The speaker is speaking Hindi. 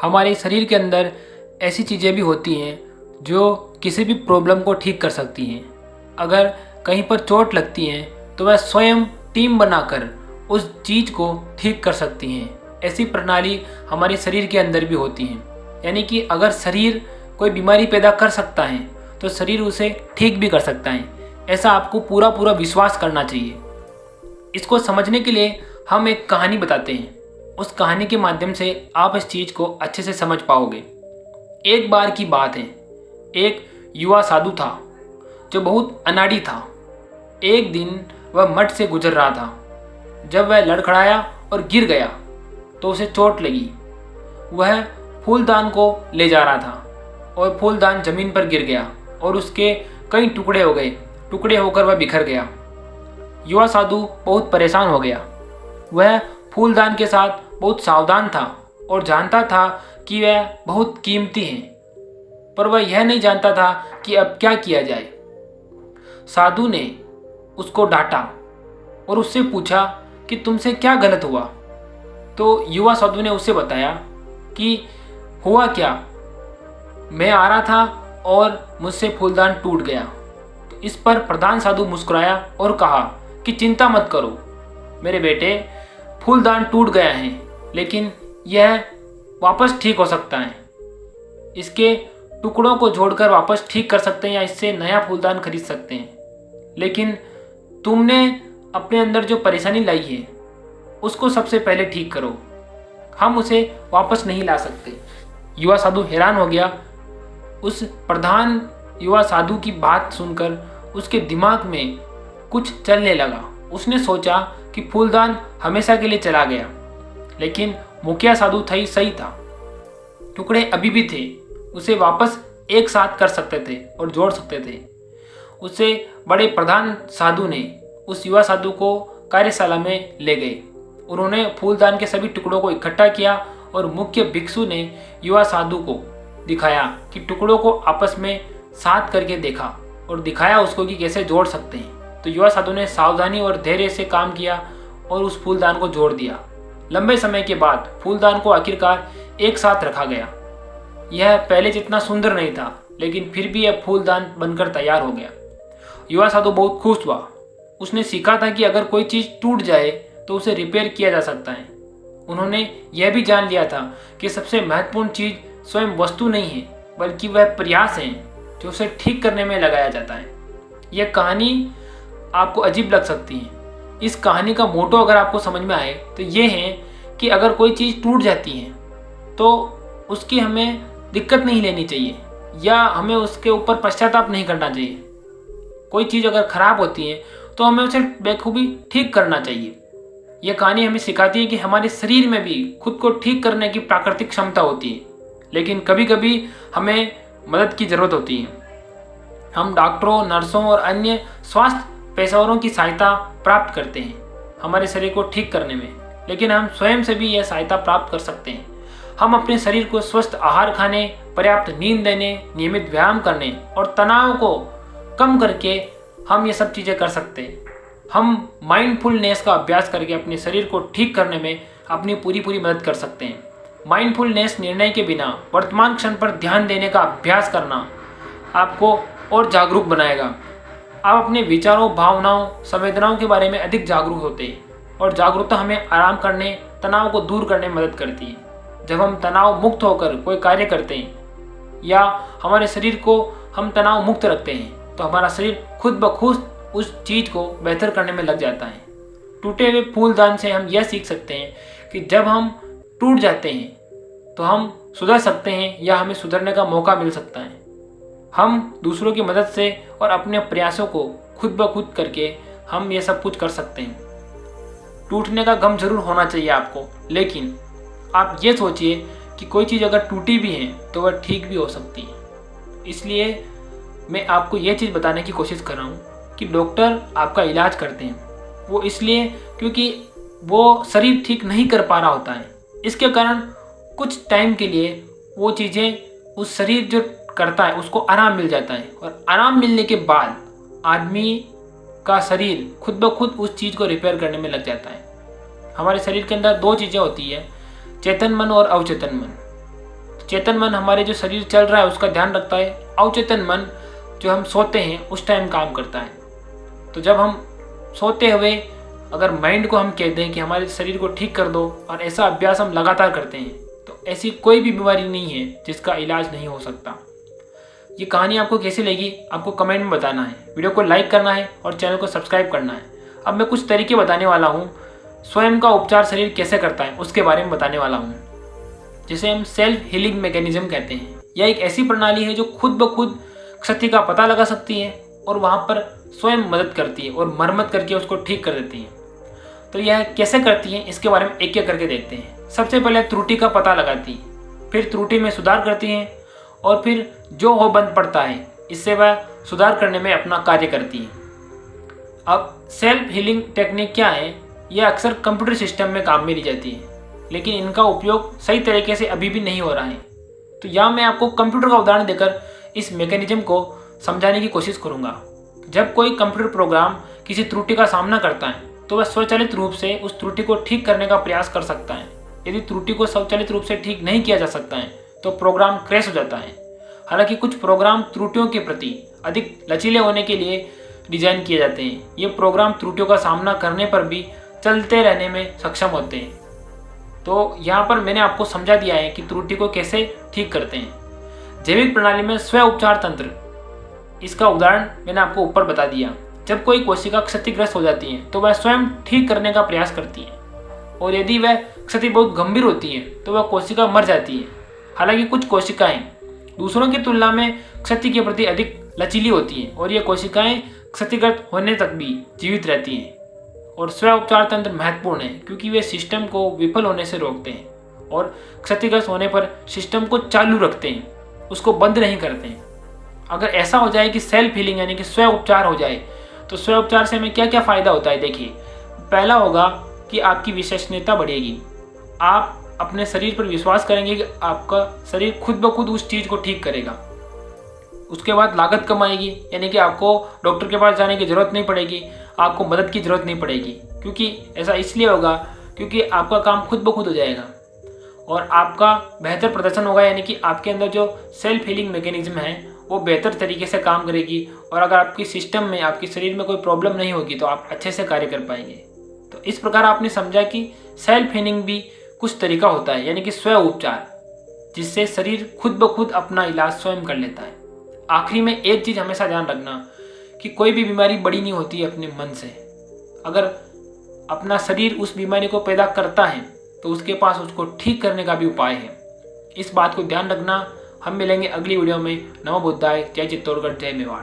हमारे शरीर के अंदर ऐसी चीज़ें भी होती हैं जो किसी भी प्रॉब्लम को ठीक कर सकती हैं। अगर कहीं पर चोट लगती है तो वह स्वयं टीम बनाकर उस चीज़ को ठीक कर सकती हैं। ऐसी प्रणाली हमारे शरीर के अंदर भी होती है। यानी कि अगर शरीर कोई बीमारी पैदा कर सकता है तो शरीर उसे ठीक भी कर सकता है। ऐसा आपको पूरा पूरा विश्वास करना चाहिए। इसको समझने के लिए हम एक कहानी बताते हैं। उस कहानी के माध्यम से आप इस चीज़ को अच्छे से समझ पाओगे। एक बार की बात है, एक युवा साधु था जो बहुत अनाड़ी था। एक दिन वह मठ से गुजर रहा था। जब वह लड़खड़ाया और गिर गया तो उसे चोट लगी। वह फूलदान को ले जा रहा था और फूलदान जमीन पर गिर गया और उसके कई टुकड़े हो गए। टुकड़े होकर वह बिखर गया। युवा साधु बहुत परेशान हो गया। वह फूलदान के साथ बहुत सावधान था और जानता था कि वह बहुत कीमती है, पर वह यह नहीं जानता था कि अब क्या किया जाए। साधु ने उसको डांटा और उससे पूछा कि तुमसे क्या गलत हुआ। तो युवा साधु ने उसे बताया कि हुआ क्या, मैं आ रहा था और मुझसे फूलदान टूट गया। तो इस पर प्रधान साधु मुस्कुराया और कहा कि चिंता मत करो मेरे बेटे, फूलदान टूट गया है लेकिन यह वापस ठीक हो सकता है। इसके टुकड़ों को जोड़कर वापस ठीक कर सकते हैं या इससे नया फूलदान खरीद सकते हैं। लेकिन तुमने अपने अंदर जो परेशानी लाई है उसको सबसे पहले ठीक करो, हम उसे वापस नहीं ला सकते। युवा साधु हैरान हो गया। उस प्रधान युवा साधु की बात सुनकर उसके दिमाग में कुछ चलने लगा। उसने सोचा कि फूलदान हमेशा के लिए चला गया, लेकिन मुखिया साधु सही था। टुकड़े अभी भी थे, उसे वापस एक साथ कर सकते थे और जोड़ सकते थे। उसे बड़े प्रधान साधु ने उस युवा साधु को कार्यशाला में ले गए। उन्होंने फूलदान के सभी टुकड़ों को इकट्ठा किया और मुख्य भिक्षु ने युवा साधु को दिखाया कि टुकड़ों को आपस में साथ करके देखा और दिखाया उसको कि कैसे जोड़ सकते हैं। तो युवा साधु ने सावधानी और धैर्य से काम किया और उस फूलदान को जोड़ दिया। लंबे समय के बाद फूलदान को आखिरकार एक साथ रखा गया। यह पहले जितना सुंदर नहीं था, लेकिन फिर भी यह फूलदान बनकर तैयार हो गया। युवा साधु बहुत खुश हुआ। उसने सीखा था कि अगर कोई चीज़ टूट जाए तो उसे रिपेयर किया जा सकता है। उन्होंने यह भी जान लिया था कि सबसे महत्वपूर्ण चीज़ स्वयं वस्तु नहीं है, बल्कि वह प्रयास है जो उसे ठीक करने में लगाया जाता है। यह कहानी आपको अजीब लग सकती है। इस कहानी का मोटो अगर आपको समझ में आए तो ये है कि अगर कोई चीज़ टूट जाती है तो उसकी हमें दिक्कत नहीं लेनी चाहिए या हमें उसके ऊपर पश्चाताप नहीं करना चाहिए। कोई चीज़ अगर ख़राब होती है तो हमें उसे बेखूबी ठीक करना चाहिए। यह कहानी हमें सिखाती है कि हमारे शरीर में भी खुद को ठीक करने की प्राकृतिक क्षमता होती है, लेकिन कभी कभी हमें मदद की ज़रूरत होती है। हम डॉक्टरों, नर्सों और अन्य स्वास्थ्य पेशेवरों की सहायता प्राप्त करते हैं हमारे शरीर को ठीक करने में, लेकिन हम स्वयं से भी यह सहायता प्राप्त कर सकते हैं। हम अपने शरीर को स्वस्थ आहार खाने, पर्याप्त नींद लेने, नियमित व्यायाम करने और तनाव को कम करके हम ये सब चीज़ें कर सकते हैं। हम माइंडफुलनेस का अभ्यास करके अपने शरीर को ठीक करने में अपनी पूरी मदद कर सकते हैं। माइंडफुलनेस निर्णय के बिना वर्तमान क्षण पर ध्यान देने का अभ्यास करना आपको और जागरूक बनाएगा। आप अपने विचारों, भावनाओं, संवेदनाओं के बारे में अधिक जागरूक होते हैं और जागरूकता हमें आराम करने, तनाव को दूर करने में मदद करती है। जब हम तनाव मुक्त होकर कोई कार्य करते हैं या हमारे शरीर को हम तनाव मुक्त रखते हैं तो हमारा शरीर खुद ब खुद उस चीज़ को बेहतर करने में लग जाता है। टूटे हुए फूलदान से हम यह सीख सकते हैं कि जब हम टूट जाते हैं तो हम सुधर सकते हैं या हमें सुधरने का मौका मिल सकता है। हम दूसरों की मदद से और अपने प्रयासों को खुद ब खुद करके हम ये सब कुछ कर सकते हैं। टूटने का गम जरूर होना चाहिए आपको, लेकिन आप ये सोचिए कि कोई चीज़ अगर टूटी भी है तो वह ठीक भी हो सकती है। इसलिए मैं आपको ये चीज़ बताने की कोशिश कर रहा हूँ कि डॉक्टर आपका इलाज करते हैं वो इसलिए क्योंकि वो शरीर ठीक नहीं कर पा रहा होता है। इसके कारण कुछ टाइम के लिए वो चीज़ें उस शरीर जो करता है उसको आराम मिल जाता है और आराम मिलने के बाद आदमी का शरीर खुद ब खुद उस चीज़ को रिपेयर करने में लग जाता है। हमारे शरीर के अंदर दो चीज़ें होती है, चेतन मन और अवचेतन मन। चेतन मन हमारे जो शरीर चल रहा है उसका ध्यान रखता है। अवचेतन मन जो हम सोते हैं उस टाइम काम करता है। तो जब हम सोते हुए अगर माइंड को हम कहते हैं कि हमारे शरीर को ठीक कर दो और ऐसा अभ्यास हम लगातार करते हैं तो ऐसी कोई भी बीमारी नहीं है जिसका इलाज नहीं हो सकता। ये कहानी आपको कैसी लगी आपको कमेंट में बताना है, वीडियो को लाइक करना है और चैनल को सब्सक्राइब करना है। अब मैं कुछ तरीके बताने वाला हूँ, स्वयं का उपचार शरीर कैसे करता है उसके बारे में बताने वाला हूँ, जिसे हम सेल्फ हीलिंग मैकेनिज्म कहते हैं। यह एक ऐसी प्रणाली है जो खुद ब खुद क्षति का पता लगा सकती है और वहाँ पर स्वयं मदद करती है और मरम्मत करके उसको ठीक कर देती है। तो यह कैसे करती है इसके बारे में एक एक करके देखते हैं। सबसे पहले त्रुटि का पता लगाती है, फिर त्रुटि में सुधार करती है और फिर जो हो बंद पड़ता है इससे वह सुधार करने में अपना कार्य करती है। अब सेल्फ हीलिंग टेक्निक क्या है, यह अक्सर कंप्यूटर सिस्टम में काम में ली जाती है, लेकिन इनका उपयोग सही तरीके से अभी भी नहीं हो रहा है। तो यहाँ मैं आपको कंप्यूटर का उदाहरण देकर इस मैकेनिज्म को समझाने की कोशिश करूँगा। जब कोई कंप्यूटर प्रोग्राम किसी त्रुटि का सामना करता है तो वह स्वचालित रूप से उस त्रुटि को ठीक करने का प्रयास कर सकता है। यदि त्रुटि को स्वचालित रूप से ठीक नहीं किया जा सकता है तो प्रोग्राम क्रैश हो जाता है। हालांकि कुछ प्रोग्राम त्रुटियों के प्रति अधिक लचीले होने के लिए डिजाइन किए जाते हैं। ये प्रोग्राम त्रुटियों का सामना करने पर भी चलते रहने में सक्षम होते हैं। तो यहाँ पर मैंने आपको समझा दिया है कि त्रुटि को कैसे ठीक करते हैं। जैविक प्रणाली में स्व उपचार तंत्र, इसका उदाहरण मैंने आपको ऊपर बता दिया। जब कोई कोशिका क्षतिग्रस्त हो जाती है तो वह स्वयं ठीक करने का प्रयास करती है और यदि वह क्षति बहुत गंभीर होती है तो वह कोशिका मर जाती है। हालांकि कुछ कोशिकाएं दूसरों की तुलना में क्षति के प्रति अधिक लचीली होती हैं और ये कोशिकाएं क्षतिग्रस्त होने तक भी जीवित रहती हैं। और स्व उपचार तंत्र महत्वपूर्ण है क्योंकि वे सिस्टम को विफल होने से रोकते हैं और क्षतिग्रस्त होने पर सिस्टम को चालू रखते हैं, उसको बंद नहीं करते हैं। अगर ऐसा हो जाए कि सेल्फ हीलिंग यानी कि स्व उपचार हो जाए तो स्व उपचार से हमें क्या क्या फ़ायदा होता है। देखिए, पहला होगा कि आपकी विश्वसनीयता बढ़ेगी। आप अपने शरीर पर विश्वास करेंगे कि आपका शरीर खुद ब खुद उस चीज़ को ठीक करेगा। उसके बाद लागत कम आएगी, यानी कि आपको डॉक्टर के पास जाने की ज़रूरत नहीं पड़ेगी, आपको मदद की ज़रूरत नहीं पड़ेगी। क्योंकि ऐसा इसलिए होगा क्योंकि आपका काम खुद ब खुद हो जाएगा और आपका बेहतर प्रदर्शन होगा, यानी कि आपके अंदर जो सेल्फ हीलिंग मैकेनिज्म है वो बेहतर तरीके से काम करेगी। और अगर आपकी सिस्टम में, आपके शरीर में कोई प्रॉब्लम नहीं होगी तो आप अच्छे से कार्य कर पाएंगे। तो इस प्रकार आपने समझा कि सेल्फ हीलिंग भी कुछ तरीका होता है, यानी कि स्व उपचार, जिससे शरीर खुद ब खुद अपना इलाज स्वयं कर लेता है। आखिरी में एक चीज़ हमेशा ध्यान रखना कि कोई भी बीमारी बड़ी नहीं होती है अपने मन से। अगर अपना शरीर उस बीमारी को पैदा करता है तो उसके पास उसको ठीक करने का भी उपाय है। इस बात को ध्यान रखना। हम मिलेंगे अगली वीडियो में। नमो बुद्धाय, जय चित्तौड़गढ़, जय मेवाड़।